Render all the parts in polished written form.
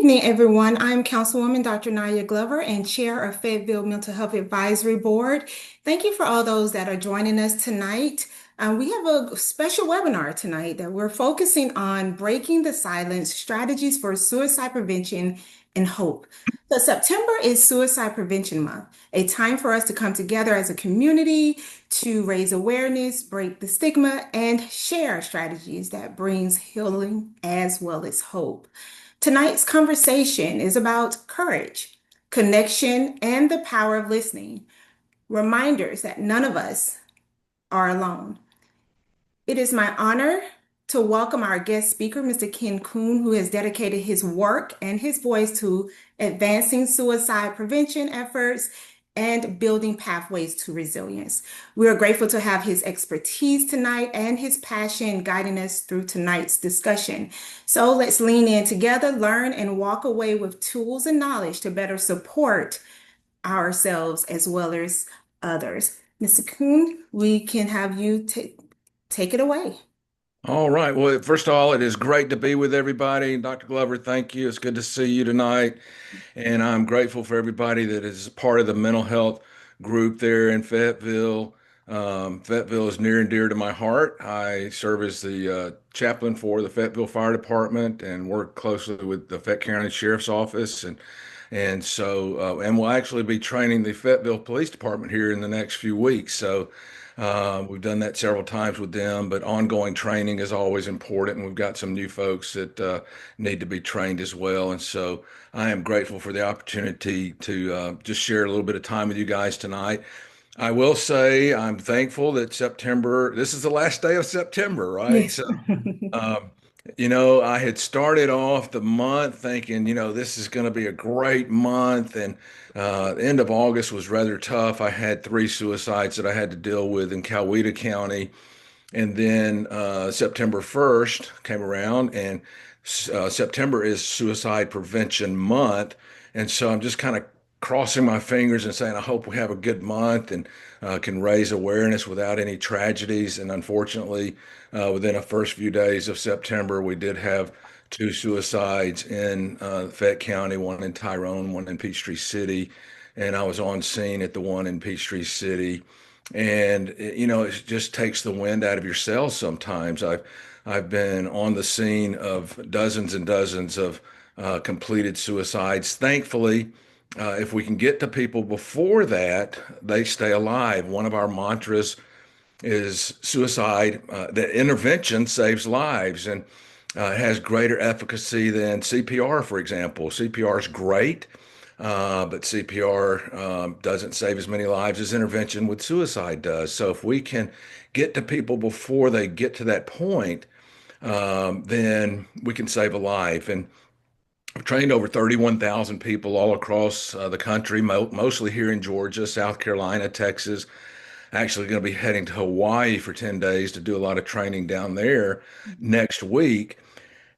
evening, everyone. I'm Councilwoman Dr. Naya Glover and Chair of Fayetteville Mental Health Advisory Board. Thank you for all those that are joining us tonight. We have a special webinar tonight that we're focusing on breaking the silence, strategies for suicide prevention and hope. So September is Suicide Prevention Month, a time for us to come together as a community to raise awareness, break the stigma, and share strategies that brings healing as well as hope. Tonight's conversation is about courage, connection, and the power of listening. Reminders that none of us are alone. It is my honor to welcome our guest speaker, Mr. Ken Kuhn, who has dedicated his work and his voice to advancing suicide prevention efforts and building pathways to resilience. We are grateful to have his expertise tonight and his passion guiding us through tonight's discussion. So let's lean in together, learn, and walk away with tools and knowledge to better support ourselves as well as others. Mr. Kuhn, we can have you take it away. All right. Well, first of all, it is great to be with everybody. Dr. Glover, thank you. It's good to see you tonight. And I'm grateful for everybody that is part of the mental health group there in Fayetteville. Fayetteville is near and dear to my heart. I serve as the chaplain for the Fayetteville Fire Department and work closely with the Fayette County Sheriff's Office. And we'll actually be training the Fayetteville Police Department here in the next few weeks. So we've done that several times with them, but ongoing training is always important. And we've got some new folks that need to be trained as well. And so I am grateful for the opportunity to just share a little bit of time with you guys tonight. I will say I'm thankful that this is the last day of September, right? Yes. So um, I had started off the month thinking, this is going to be a great month. And the end of August was rather tough. I had three suicides that I had to deal with in Coweta County. And then September 1st came around, and September is Suicide Prevention Month. And so I'm just kind of crossing my fingers and saying, I hope we have a good month and can raise awareness without any tragedies. And unfortunately, within the first few days of September, we did have two suicides in Fayette County, one in Tyrone, one in Peachtree City. And I was on scene at the one in Peachtree City. And it just takes the wind out of your sails sometimes. I've been on the scene of dozens and dozens of completed suicides. Thankfully, if we can get to people before that, they stay alive. One of our mantras is suicide, that intervention saves lives and has greater efficacy than CPR, for example. CPR is great, but CPR doesn't save as many lives as intervention with suicide does. So if we can get to people before they get to that point, then we can save a life. And I've trained over 31,000 people all across the country, mostly here in Georgia, South Carolina, Texas. Actually, going to be heading to Hawaii for 10 days to do a lot of training down there next week.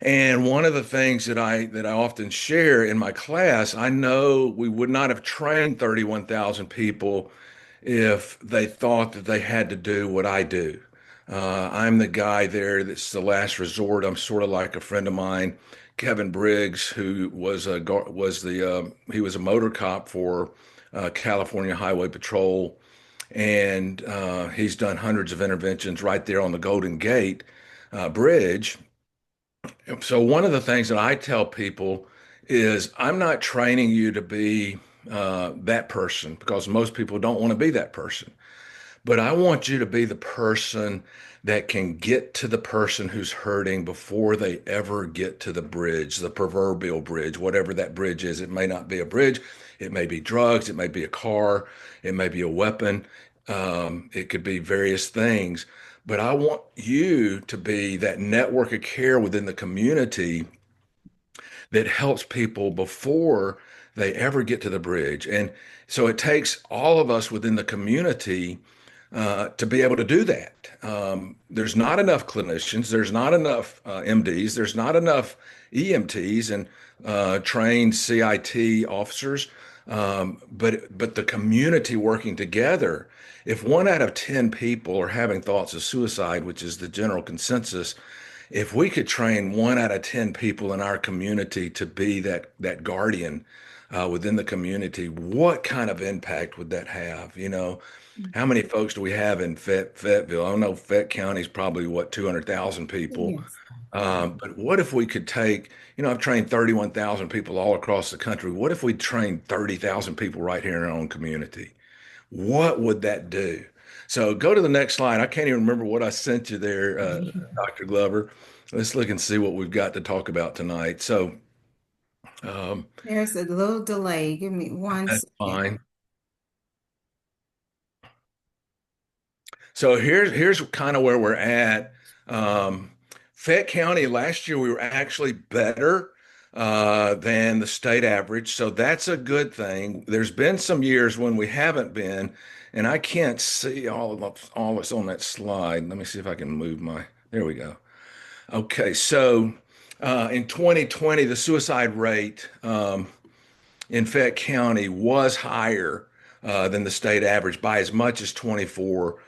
And one of the things that I often share in my class, I know we would not have trained 31,000 people if they thought that they had to do what I do. I'm the guy there that's the last resort. I'm sort of like a friend of mine, Kevin Briggs, who he was a motor cop for California Highway Patrol, and he's done hundreds of interventions right there on the Golden Gate Bridge. So one of the things that I tell people is I'm not training you to be that person because most people don't want to be that person. But I want you to be the person that can get to the person who's hurting before they ever get to the bridge, the proverbial bridge, whatever that bridge is. It may not be a bridge. It may be drugs. It may be a car. It may be a weapon. It could be various things. But I want you to be that network of care within the community that helps people before they ever get to the bridge. And so it takes all of us within the community to be able to do that. There's not enough clinicians, there's not enough MDs, there's not enough EMTs and trained CIT officers, but the community working together. If one out of 10 people are having thoughts of suicide, which is the general consensus, if we could train 1 out of 10 people in our community to be that guardian within the community, what kind of impact would that have? How many folks do we have in Fayetteville? I don't know. Fayette County is probably what, 200,000 people. Yes. But what if we could take, I've trained 31,000 people all across the country. What if we trained 30,000 people right here in our own community? What would that do? So go to the next slide. I can't even remember what I sent you there, Dr. Glover. Let's look and see what we've got to talk about tonight. So um, There's a little delay. Give me one that's second. fine. So here's kind of where we're at. Um, Fayette County last year we were actually better than the state average, so that's a good thing. There's been some years when we haven't been, and I can't see all that's on that slide. Let me see if I can move my. There we go. Okay, so in 2020 the suicide rate in Fayette County was higher than the state average by as much as 24%.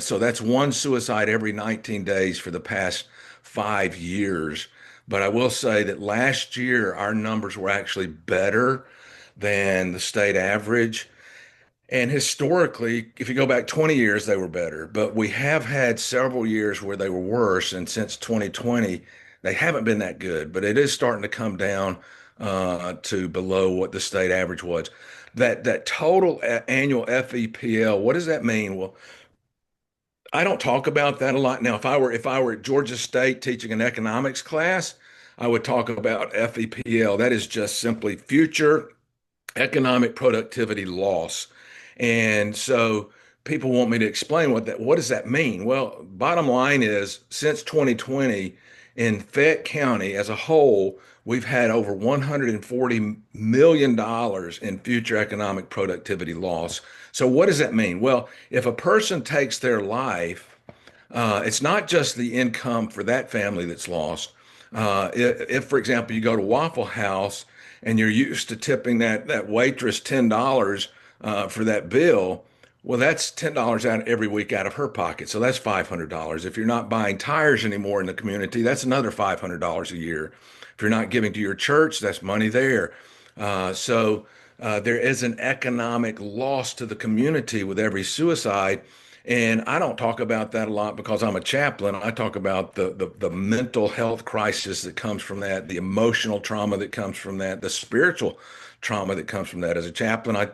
So that's one suicide every 19 days for the past 5 years. But I will say that last year our numbers were actually better than the state average. And historically, if you go back 20 years, they were better. But we have had several years where they were worse. And since 2020, they haven't been that good. But it is starting to come down to below what the state average was. That total annual FEPL, what does that mean? Well, I don't talk about that a lot. Now, if I were at Georgia State teaching an economics class, I would talk about FEPL. That is just simply future economic productivity loss. And so people want me to explain what does that mean? Well, bottom line is since 2020 in Fayette County as a whole, we've had over $140 million in future economic productivity loss. So what does that mean? Well, if a person takes their life, it's not just the income for that family that's lost. If, for example, you go to Waffle House and you're used to tipping that waitress $10 for that bill, well, that's $10 out every week out of her pocket. So that's $500. If you're not buying tires anymore in the community, that's another $500 a year. If you're not giving to your church, that's money there. So there is an economic loss to the community with every suicide. And I don't talk about that a lot because I'm a chaplain. I talk about the mental health crisis that comes from that, the emotional trauma that comes from that, the spiritual trauma that comes from that. As a chaplain, I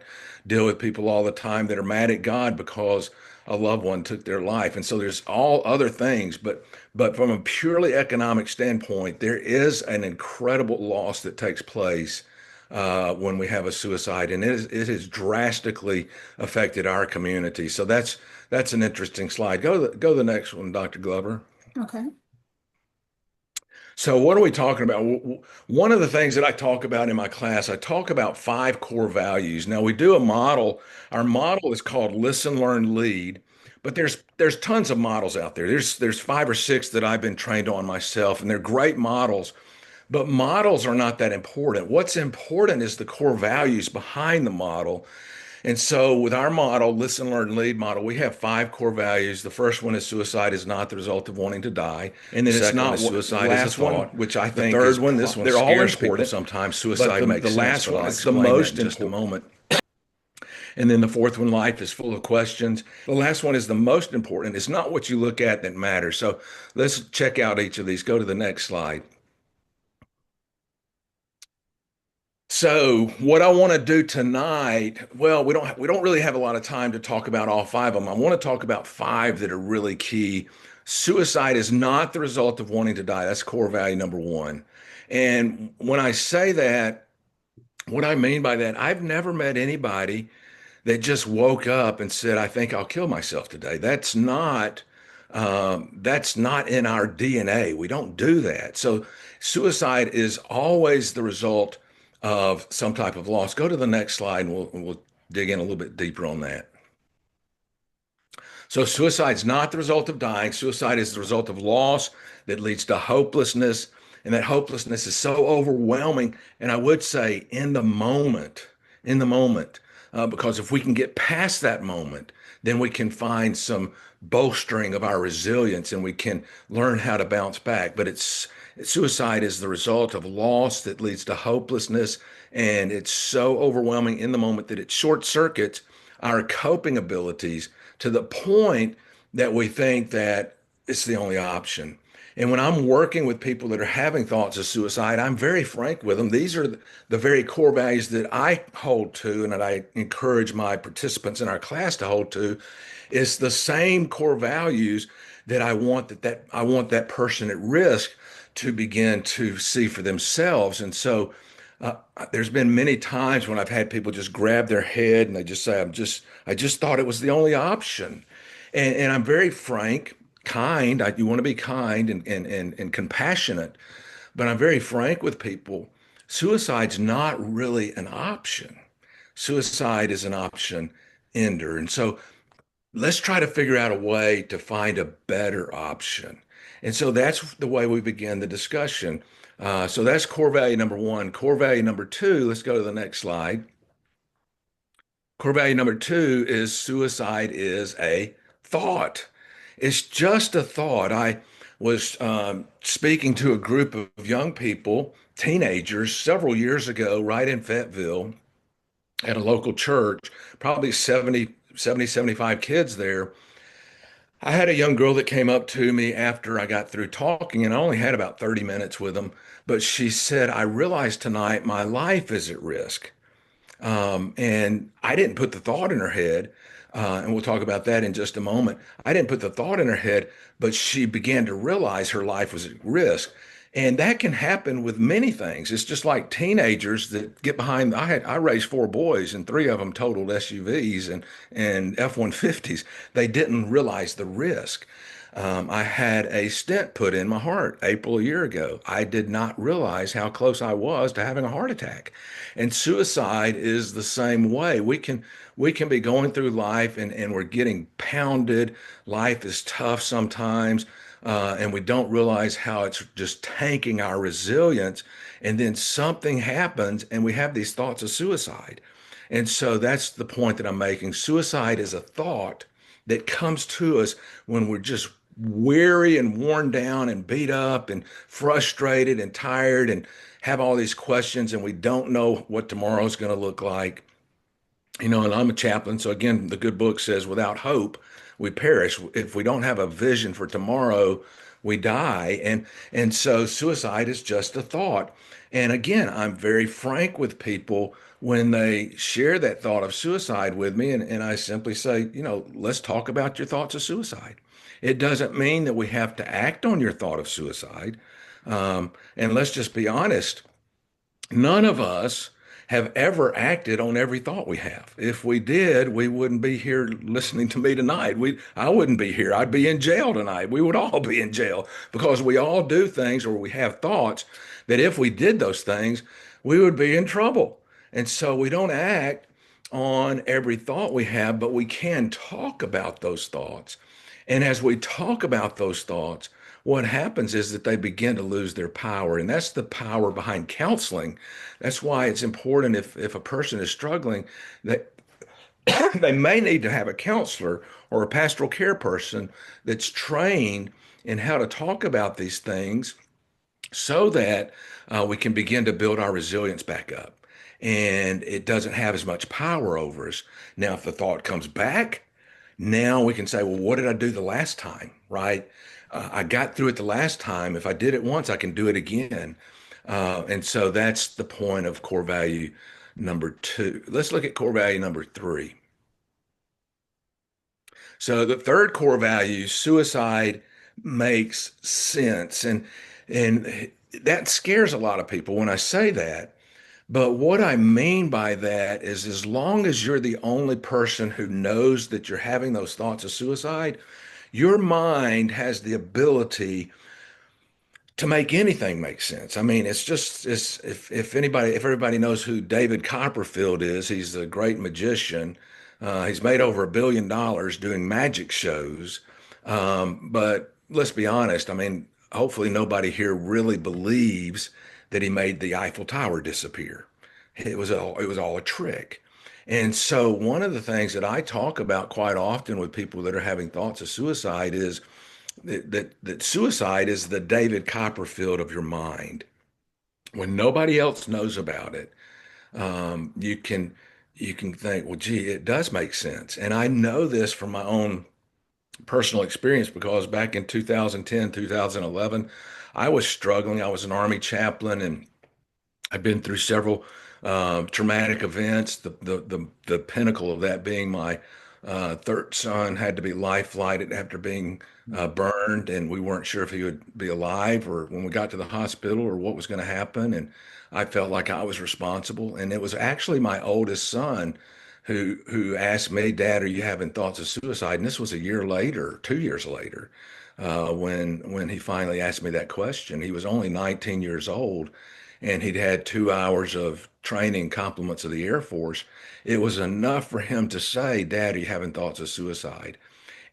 deal with people all the time that are mad at God because a loved one took their life. And so there's all other things, but from a purely economic standpoint, there is an incredible loss that takes place when we have a suicide, and it has drastically affected our community. So that's an interesting slide. Go to the next one, Dr. Glover. Okay. So what are we talking about? One of the things that I talk about in my class, I talk about 5 core values. Now we do a model. Our model is called Listen, Learn, Lead. But there's tons of models out there. There's 5 or 6 that I've been trained on myself, and they're great models. But models are not that important. What's important is the core values behind the model. And so with our model, Listen, Learn, Lead model, we have 5 core values. The first one is suicide is not the result of wanting to die. And then it's not suicide is a thought, which I think the third one, this one, they're all important. Sometimes suicide makes sense, the last one is the most in just a moment. And then the fourth one, life is full of questions. The last one is the most important. It's not what you look at that matters. So let's check out each of these. Go to the next slide. So what I want to do tonight, well, we don't really have a lot of time to talk about all 5 of them. I want to talk about 5 that are really key. Suicide is not the result of wanting to die. That's core value number 1. And when I say that, what I mean by that, I've never met anybody that just woke up and said, "I think I'll kill myself today." That's not in our DNA. We don't do that. So suicide is always the result of some type of loss. Go to the next slide, and we'll dig in a little bit deeper on that. So suicide is not the result of dying. Suicide is the result of loss that leads to hopelessness, and that hopelessness is so overwhelming. And I would say in the moment, because if we can get past that moment, then we can find some bolstering of our resilience and we can learn how to bounce back. But suicide is the result of loss that leads to hopelessness, and it's so overwhelming in the moment that it short circuits our coping abilities to the point that we think that it's the only option. And when I'm working with people that are having thoughts of suicide, I'm very frank with them. These are the very core values that I hold to and that I encourage my participants in our class to hold to. It's the same core values that I want that person at risk to begin to see for themselves. And so there's been many times when I've had people just grab their head and they just say, I just thought it was the only option. And I'm very frank, kind. You want to be kind and compassionate, but I'm very frank with people. Suicide's not really an option. Suicide is an option ender. And so let's try to figure out a way to find a better option. And so that's the way we begin the discussion. So that's core value number one. Core value number two, let's go to the next slide. Core value number two is suicide is a thought. It's just a thought. I was speaking to a group of young people, teenagers, several years ago, right in Fayetteville at a local church, probably 75 kids there. I had a young girl that came up to me after I got through talking, and I only had about 30 minutes with them. But she said, I realized tonight my life is at risk. And I didn't put the thought in her head, and we'll talk about that in just a moment. I didn't put the thought in her head, but she began to realize her life was at risk. And that can happen with many things. It's just like teenagers that get behind. I raised four boys, and three of them totaled SUVs and F-150s. They didn't realize the risk. I had a stent put in my heart April a year ago. I did not realize how close I was to having a heart attack. And suicide is the same way. We can be going through life and we're getting pounded. Life is tough sometimes. And we don't realize how it's just tanking our resilience. And then something happens and we have these thoughts of suicide. And so that's the point that I'm making. Suicide is a thought that comes to us when we're just weary and worn down and beat up and frustrated and tired and have all these questions and we don't know what tomorrow's going to look like. And I'm a chaplain. So again, the good book says without hope, we perish. If we don't have a vision for tomorrow, we die. And so suicide is just a thought. And again, I'm very frank with people when they share that thought of suicide with me. And I simply say, let's talk about your thoughts of suicide. It doesn't mean that we have to act on your thought of suicide. And let's just be honest, none of us have ever acted on every thought we have. If we did, we wouldn't be here listening to me tonight. I wouldn't be here. I'd be in jail tonight. We would all be in jail because we all do things or we have thoughts that if we did those things, we would be in trouble. And so we don't act on every thought we have, but we can talk about those thoughts. And as we talk about those thoughts, what happens is that they begin to lose their power. And that's the power behind counseling. That's why it's important if a person is struggling, that they may need to have a counselor or a pastoral care person that's trained in how to talk about these things so that we can begin to build our resilience back up. And it doesn't have as much power over us. Now, if the thought comes back, now we can say, well, what did I do the last time, right? I got through it the last time. If I did it once, I can do it again. And so that's the point of core value number two. Let's look at core value number three. So the third core value, suicide makes sense. And that scares a lot of people when I say that. But what I mean by that is as long as you're the only person who knows that you're having those thoughts of suicide, your mind has the ability to make anything make sense. I mean, if everybody knows who David Copperfield is, he's a great magician. He's made over $1 billion doing magic shows. But let's be honest. I mean, hopefully nobody here really believes that he made the Eiffel Tower disappear. It was all a trick. And so one of the things that I talk about quite often with people that are having thoughts of suicide is that suicide is the David Copperfield of your mind. When nobody else knows about it, you can think, well, gee, it does make sense. And I know this from my own personal experience because back in 2010, 2011, I was struggling. I was an Army chaplain and I've been through several traumatic events. The pinnacle of that being my third son had to be life flighted after being burned, and we weren't sure if he would be alive or when we got to the hospital or what was going to happen. And I felt like I was responsible. And it was actually my oldest son who asked me, "Dad, are you having thoughts of suicide?" And this was a year later, 2 years later, when he finally asked me that question. He was only 19 years old and he'd had 2 hours of training compliments of the Air Force. It was enough for him to say, "Dad, are you having thoughts of suicide?"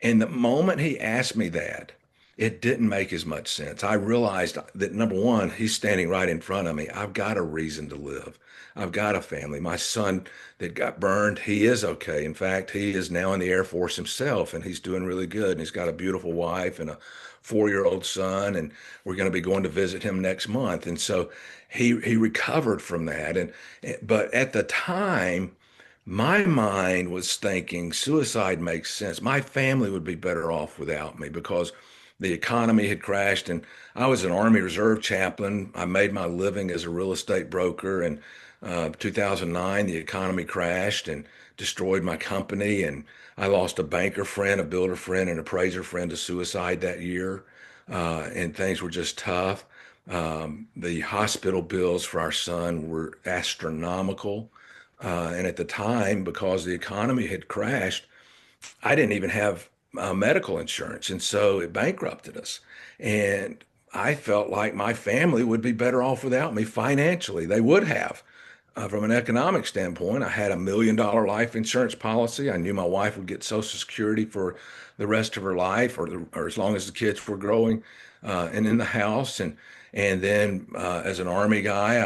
And the moment he asked me that, it didn't make as much sense. I realized that number one, he's standing right in front of me. I've got a reason to live. I've got a family. My son that got burned, he is okay. In fact, he is now in the Air Force himself and he's doing really good. And he's got a beautiful wife and a 4-year-old son. And we're going to be going to visit him next month. And so he recovered from that. But at the time, my mind was thinking suicide makes sense. My family would be better off without me because the economy had crashed and I was an Army Reserve chaplain. I made my living as a real estate broker. And 2009, the economy crashed and destroyed my company. And I lost a banker friend, a builder friend, and appraiser friend to suicide that year. And things were just tough. The hospital bills for our son were astronomical. And at the time, because the economy had crashed, I didn't even have medical insurance. And so it bankrupted us. And I felt like my family would be better off without me financially. They would have. From an economic standpoint, I had $1 million life insurance policy. I knew my wife would get Social Security for the rest of her life, or as long as the kids were growing and in the house. And then as an Army guy,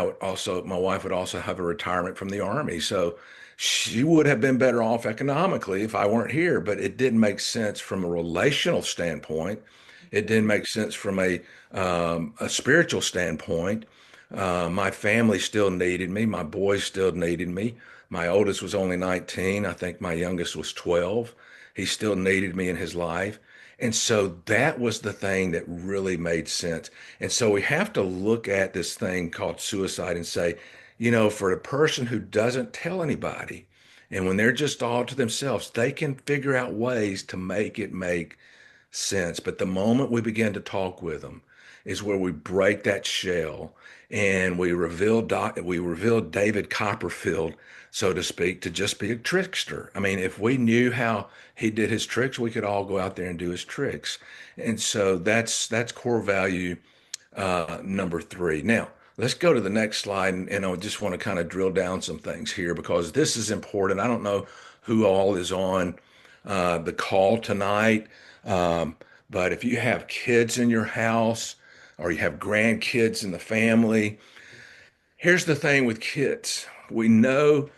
my wife would also have a retirement from the Army. So she would have been better off economically if I weren't here. But it didn't make sense from a relational standpoint. It didn't make sense from a spiritual standpoint. My family still needed me. My boys still needed me. My oldest was only 19. I think my youngest was 12. He still needed me in his life. And so that was the thing that really made sense. And so we have to look at this thing called suicide and say, for a person who doesn't tell anybody, and when they're just all to themselves, they can figure out ways to make it make sense. But the moment we begin to talk with them is where we break that shell and we reveal David Copperfield, so to speak, to just be a trickster. I mean, if we knew how he did his tricks, we could all go out there and do his tricks. And so that's core value number three. Now, let's go to the next slide, and I just want to kind of drill down some things here because this is important. I don't know who all is on the call tonight, um, but if you have kids in your house or you have grandkids in the family, here's the thing with kids. We know,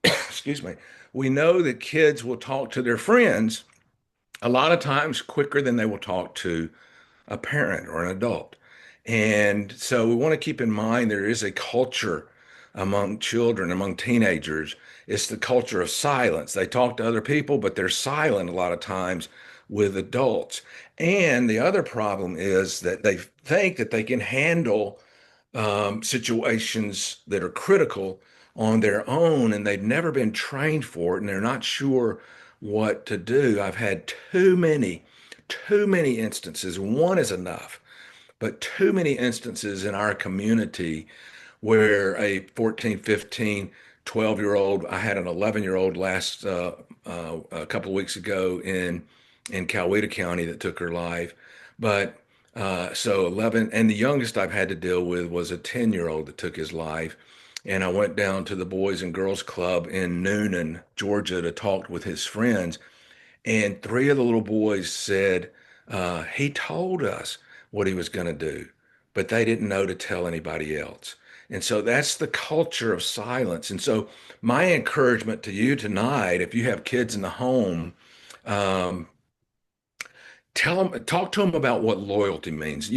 excuse me, we know that kids will talk to their friends a lot of times quicker than they will talk to a parent or an adult. And so we want to keep in mind there is a culture among children, among teenagers. It's the culture of silence. They talk to other people, but they're silent a lot of times with adults. And the other problem is that they think that they can handle situations that are critical on their own, and they've never been trained for it, and they're not sure what to do. I've had too many instances. One is enough, but too many instances in our community where a 14, 15, 12-year-old, I had an 11-year-old last a couple of weeks ago in Coweta County that took her life. But so 11, and the youngest I've had to deal with was a 10-year-old that took his life. And I went down to the Boys and Girls Club in Noonan, Georgia, to talk with his friends. And three of the little boys said, he told us what he was going to do, but they didn't know to tell anybody else. And so that's the culture of silence. And so my encouragement to you tonight, if you have kids in the home, um, talk to them about what loyalty means.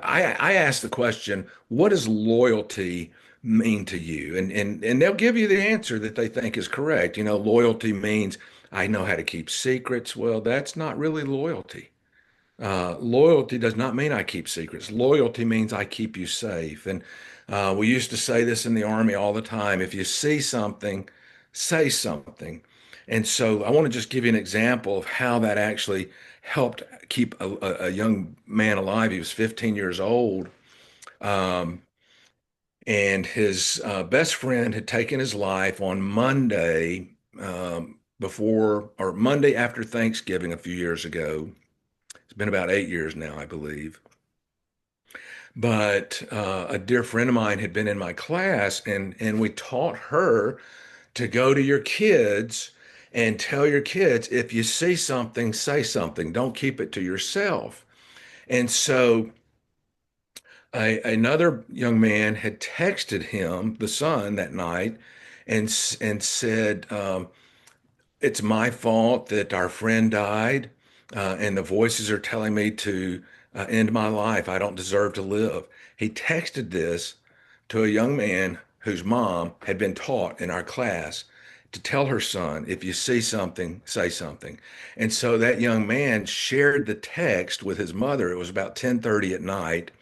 I ask the question, what does loyalty mean to you? And they'll give you the answer that they think is correct. Loyalty means I know how to keep secrets. Well, that's not really loyalty. Loyalty does not mean I keep secrets. Loyalty means I keep you safe. And we used to say this in the Army all the time. If you see something, say something. And so I want to just give you an example of how that actually helped keep a young man alive. He was 15 years old. Um, and his best friend had taken his life on Monday before or Monday after Thanksgiving a few years ago. It's been about 8 years now, I believe. But a dear friend of mine had been in my class, and we taught her to go to your kids and tell your kids if you see something, say something. Don't keep it to yourself. And so another young man had texted him, the son, that night, and said, it's my fault that our friend died, and the voices are telling me to end my life. I don't deserve to live. He texted this to a young man whose mom had been taught in our class to tell her son, if you see something, say something. And so that young man shared the text with his mother. It was about 10:30 at night.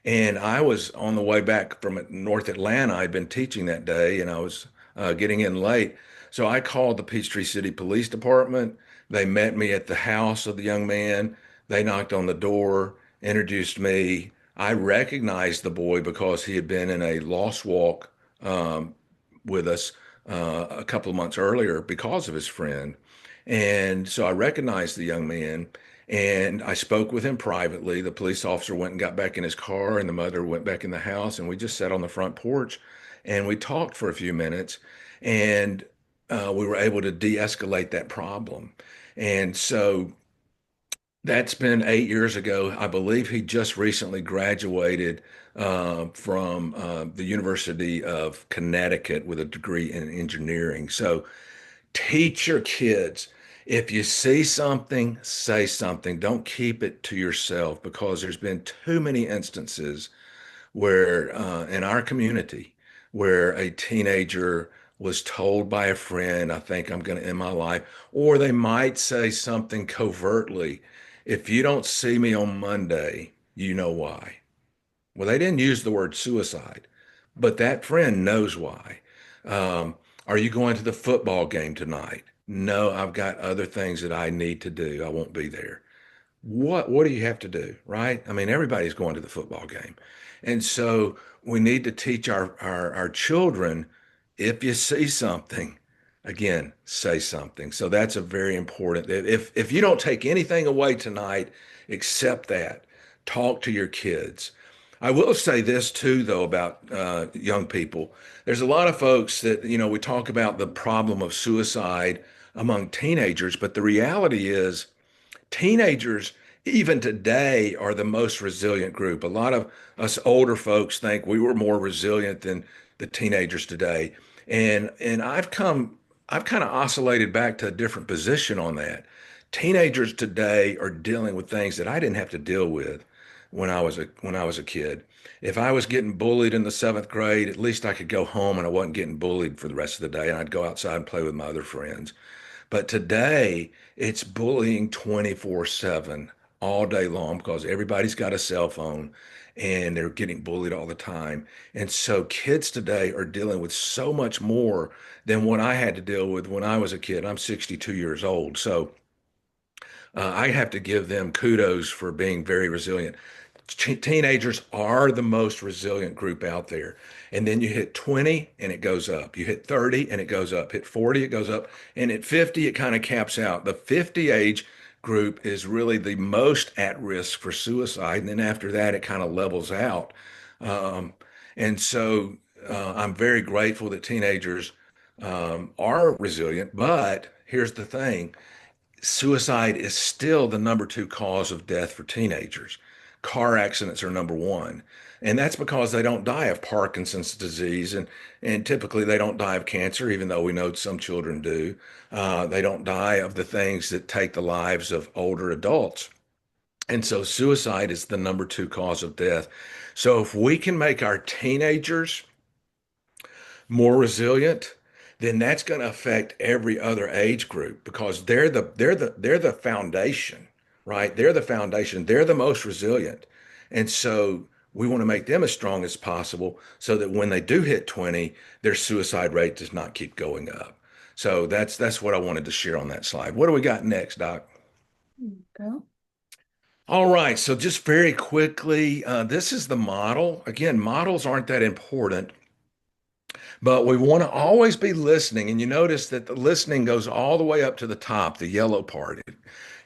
And I was on the way back from North Atlanta. I'd been teaching that day and I was getting in late. So I called the Peachtree City Police Department. They met me at the house of the young man. They knocked on the door, introduced me. I recognized the boy because he had been in a lost walk um, with us a couple of months earlier because of his friend. And so I recognized the young man and I spoke with him privately. The police officer went and got back in his car, and the mother went back in the house, and we just sat on the front porch and we talked for a few minutes. And we were able to de escalate that problem. And so that's been 8 years ago. I believe he just recently graduated from the University of Connecticut with a degree in engineering. So teach your kids. If you see something, say something. Don't keep it to yourself because there's been too many instances where, in our community, where a teenager was told by a friend, I think I'm going to end my life, or they might say something covertly. If you don't see me on Monday, you know why. Well, they didn't use the word suicide, but that friend knows why. Um, are you going to the football game tonight? No, I've got other things that I need to do. I won't be there. What do you have to do, right? I mean, everybody's going to the football game. And so we need to teach our children, if you see something, again, say something. So that's a very important. If you don't take anything away tonight, accept that. Talk to your kids. I will say this too, though, about young people. There's a lot of folks that, we talk about the problem of suicide among teenagers, but the reality is teenagers, even today, are the most resilient group. A lot of us older folks think we were more resilient than the teenagers today. And I've kind of oscillated back to a different position on that. Teenagers today are dealing with things that I didn't have to deal with when I was a kid. If I was getting bullied in the seventh grade, at least I could go home and I wasn't getting bullied for the rest of the day, and I'd go outside and play with my other friends. But today, it's bullying 24/7 all day long because everybody's got a cell phone and they're getting bullied all the time. And so kids today are dealing with so much more than what I had to deal with when I was a kid. I'm 62 years old. So I have to give them kudos for being very resilient. Teenagers are the most resilient group out there. And then you hit 20 and it goes up. You hit 30 and it goes up. Hit 40, it goes up. And at 50, it kind of caps out. The 50 age group is really the most at risk for suicide. And then after that, it kind of levels out. Um, and so I'm very grateful that teenagers are resilient. But here's the thing, suicide is still the number two cause of death for teenagers. car accidents are number one. And that's because they don't die of Parkinson's disease, and typically they don't die of cancer, even though we know some children do. They don't die of the things that take the lives of older adults. And so suicide is the number two cause of death. So if we can make our teenagers more resilient, then that's going to affect every other age group because they're the foundation, right? They're the foundation. They're the most resilient. And so we want to make them as strong as possible so that when they do hit 20, their suicide rate does not keep going up. So that's what I wanted to share on that slide. What do we got next, Doc? Go. All right, so just very quickly, this is the model. Again, models aren't that important. But we want to always be listening. And you notice that the listening goes all the way up to the top, the yellow part.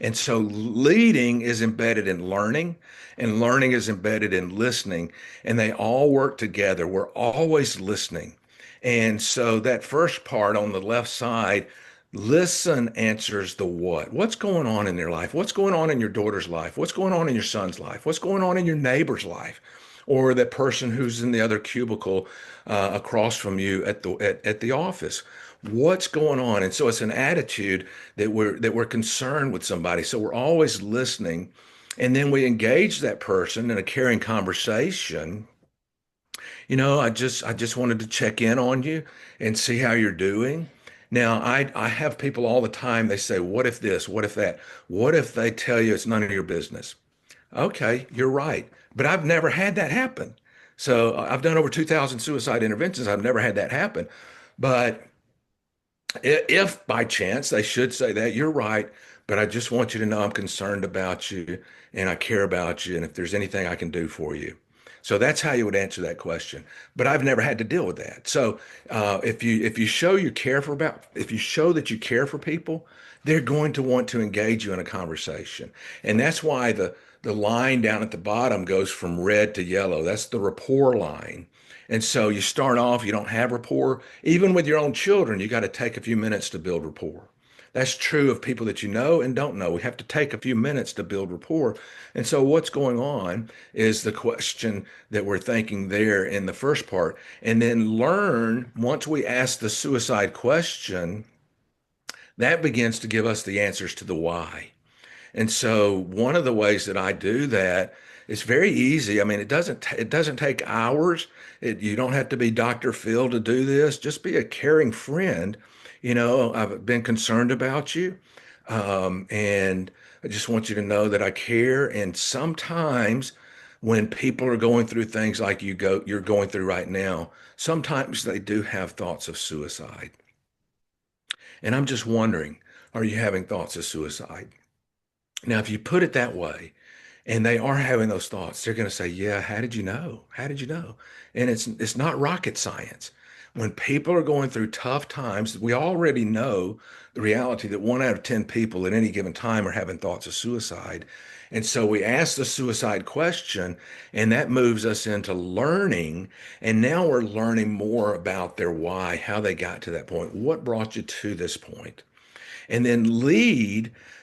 And so leading is embedded in learning, and learning is embedded in listening, and they all work together. We're always listening. And so that first part on the left side, listen answers the what. What's going on in their life? What's going on in your daughter's life? What's going on in your son's life? What's going on in your neighbor's life? Or that person who's in the other cubicle across from you at the office. What's going on? And so it's an attitude that we're concerned with somebody. So we're always listening, and then we engage that person in a caring conversation. I just wanted to check in on you and see how you're doing. Now, I have people all the time. They say, "What if this? What if that? What if they tell you it's none of your business?" Okay, you're right. But I've never had that happen. So I've done over 2,000 suicide interventions. I've never had that happen. But if by chance they should say that, you're right. But I just want you to know I'm concerned about you and I care about you. And if there's anything I can do for you. So that's how you would answer that question. But I've never had to deal with that. So if you show you care for about if you show that you care for people, they're going to want to engage you in a conversation. And that's why the line down at the bottom goes from red to yellow. That's the rapport line. And so you start off, you don't have rapport. Even with your own children, you got to take a few minutes to build rapport. That's true of people that you know and don't know. We have to take a few minutes to build rapport. And so what's going on is the question that we're thinking there in the first part. And then learn, once we ask the suicide question, that begins to give us the answers to the why. And so one of the ways that I do that is very easy. I mean, it doesn't take hours. You don't have to be Dr. Phil to do this. Just be a caring friend. I've been concerned about you. And I just want you to know that I care. And sometimes when people are going through things like you're going through right now, sometimes they do have thoughts of suicide. And I'm just wondering, are you having thoughts of suicide? Now, if you put it that way, and they are having those thoughts, they're going to say, "Yeah, how did you know? How did you know?" And it's not rocket science. When people are going through tough times, we already know the reality that 1 out of 10 people at any given time are having thoughts of suicide. And so we ask the suicide question, and that moves us into learning. And now we're learning more about their why, how they got to that point, what brought you to this point. And then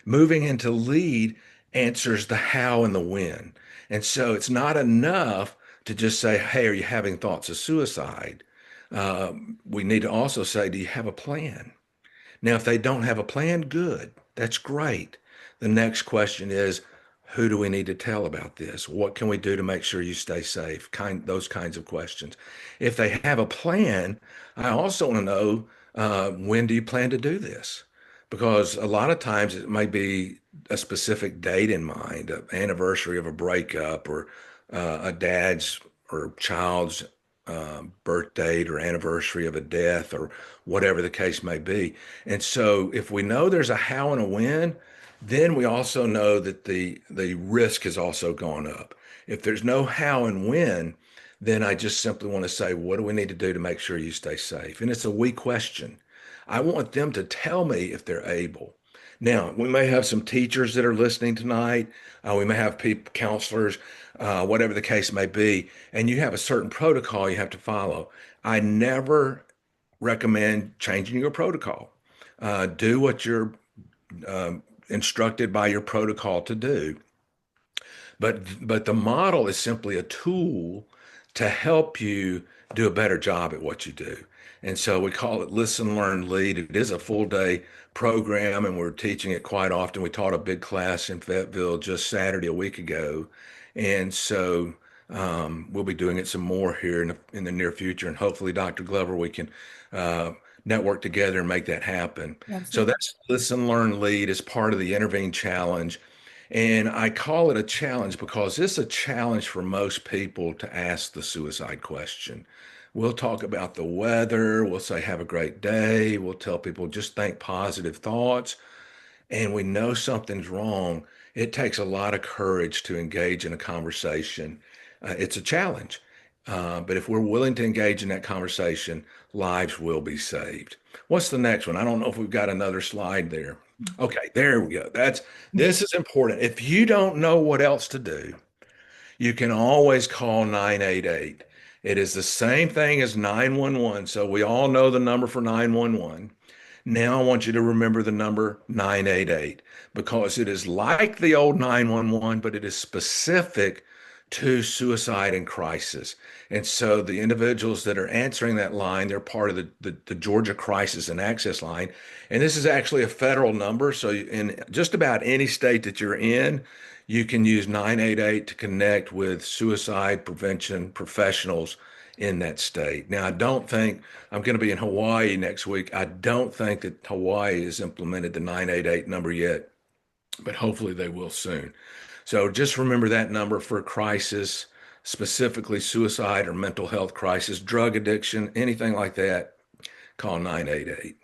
moving into lead answers the how and the when. And so it's not enough to just say, "Hey, are you having thoughts of suicide?" We need to also say, "Do you have a plan?" Now, if they don't have a plan, good. That's great. The next question is, who do we need to tell about this? What can we do to make sure you stay safe? Those kinds of questions. If they have a plan, I also want to know, when do you plan to do this? Because a lot of times it may be a specific date in mind, an anniversary of a breakup, or a dad's or child's birth date or anniversary of a death, or whatever the case may be. And so if we know there's a how and a when, then we also know that the risk has also gone up. If there's no how and when, then I just simply want to say, what do we need to do to make sure you stay safe? And it's a we question. I want them to tell me if they're able. Now, we may have some teachers that are listening tonight. We may have people, counselors, whatever the case may be, and you have a certain protocol you have to follow. I never recommend changing your protocol. Do what you're instructed by your protocol to do. But the model is simply a tool to help you do a better job at what you do. And so we call it Listen, Learn, Lead. It is a full day program, and we're teaching it quite often. We taught a big class in Fayetteville just Saturday a week ago. And so we'll be doing it some more here in the near future. And hopefully, Dr. Glover, we can uh, network together and make that happen. So Absolutely. that's Listen, Learn, Lead as part of the Intervene Challenge. And I call it a challenge because it's a challenge for most people to ask the suicide question. We'll talk about the weather. We'll say, have a great day. We'll tell people just think positive thoughts. And we know something's wrong. It takes a lot of courage to engage in a conversation. It's a challenge. But if we're willing to engage in that conversation, lives will be saved. What's the next one? I don't know if we've got another slide there. Okay, there we go. This is important. If you don't know what else to do, you can always call 988. It is the same thing as 911. So we all know the number for 911. Now I want you to remember the number 988 because it is like the old 911, but it is specific to suicide and crisis. And so the individuals that are answering that line, they're part of the Georgia Crisis and Access Line. And this is actually a federal number. So in just about any state that you're in, you can use 988 to connect with suicide prevention professionals in that state. Now, I don't think I'm going to be in Hawaii next week. I don't think that Hawaii has implemented the 988 number yet, but hopefully they will soon. So just remember that number for crisis, specifically suicide or mental health crisis, drug addiction, anything like that, call 988.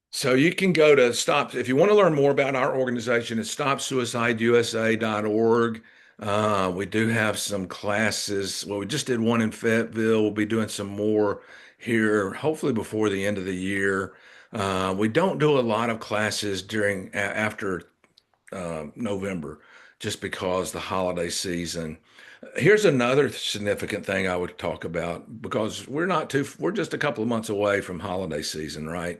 So you can go to stop if you want to learn more about our organization. It's stopsuicideusa.org. We do have some classes. Well, we just did one in Fayetteville. We'll be doing some more here, hopefully before the end of the year. We don't do a lot of classes after November, just because the holiday season. Here's another significant thing I would talk about because we're just a couple of months away from holiday season, right?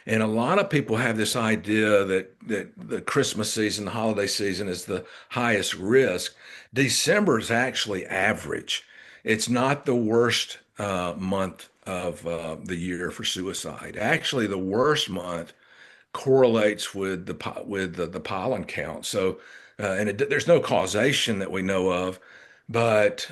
And a lot of people have this idea that the Christmas season, the holiday season is the highest risk. December is actually average. It's not the worst month of the year for suicide. Actually, the worst month correlates with the pollen count. So, there's no causation that we know of, but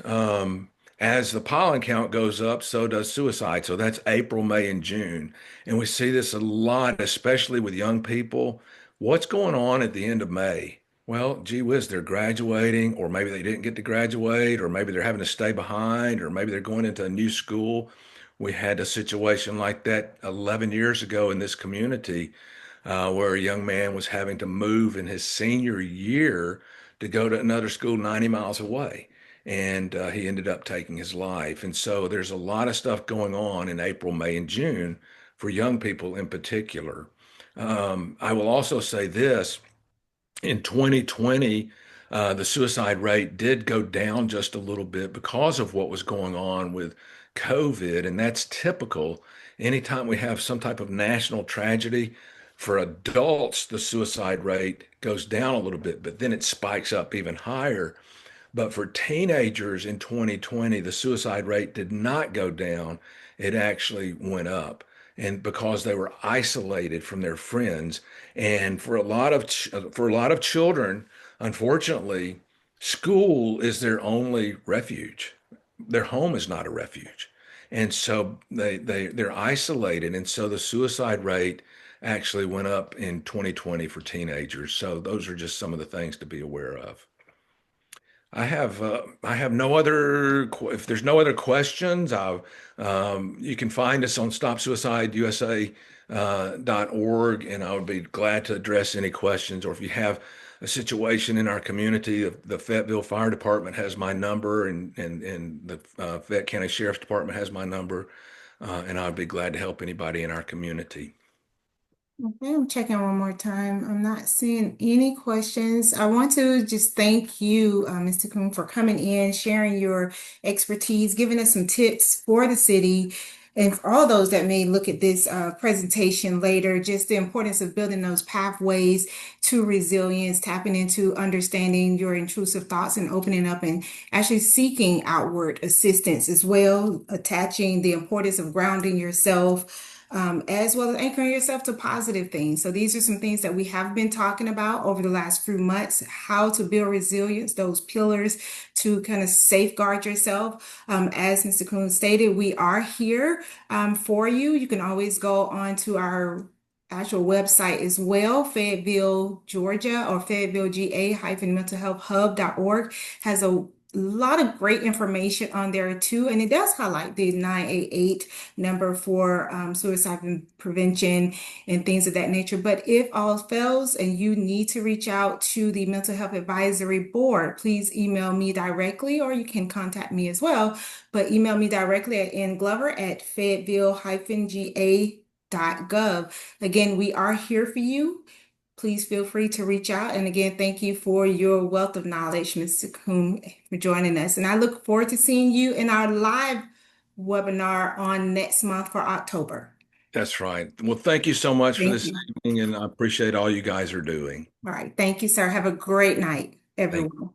as the pollen count goes up, so does suicide. So that's April, May, and June, and we see this a lot, especially with young people. What's going on at the end of May? Well, gee whiz, they're graduating, or maybe they didn't get to graduate, or maybe they're having to stay behind, or maybe they're going into a new school. We had a situation like that 11 years ago in this community where a young man was having to move in his senior year to go to another school 90 miles away. And he ended up taking his life. And so there's a lot of stuff going on in April, May, and June for young people in particular. I will also say this in 2020, the suicide rate did go down just a little bit because of what was going on with COVID, and that's typical. Anytime we have some type of national tragedy, for adults, the suicide rate goes down a little bit, but then it spikes up even higher. But for teenagers in 2020, the suicide rate did not go down. It actually went up. And because they were isolated from their friends. And for a lot of children, unfortunately, school is their only refuge. Their home is not a refuge. And so they're isolated. And so the suicide rate actually went up in 2020 for teenagers. So those are just some of the things to be aware of. I have no other if there's no other questions, you can find us on stopsuicideusa.org, and I would be glad to address any questions. Or if you have a situation in our community, the Fayetteville Fire Department has my number, and the Fayette County Sheriff's Department has my number, and I'd be glad to help anybody in our community. Okay, I'm checking one more time. I'm not seeing any questions. I want to just thank you, Mr. Kuhn, for coming in, sharing your expertise, giving us some tips for the city. And for all those that may look at this presentation later, just the importance of building those pathways to resilience, tapping into understanding your intrusive thoughts and opening up and actually seeking outward assistance as well, attaching the importance of grounding yourself. As well as anchoring yourself to positive things. So, these are some things that we have been talking about over the last few months, how to build resilience, those pillars to kind of safeguard yourself. As Mr. Kuhn stated, we are here for you. You can always go on to our actual website as well, Fayetteville, Georgia, or Fayetteville GA-mentalhealthhub.org has a lot of great information on there too. And it does highlight the 988 number for suicide prevention and things of that nature. But if all fails and you need to reach out to the Mental Health Advisory Board, please email me directly or you can contact me as well. But email me directly at nglover@fayetteville-ga.gov. Again, we are here for you. Please feel free to reach out. And again, thank you for your wealth of knowledge, Mr. Coon, for joining us. And I look forward to seeing you in our live webinar on next month for October. That's right. Well, thank you so much for Thank this you. evening, and I appreciate all you guys are doing. All right. Thank you, sir. Have a great night, Thank everyone.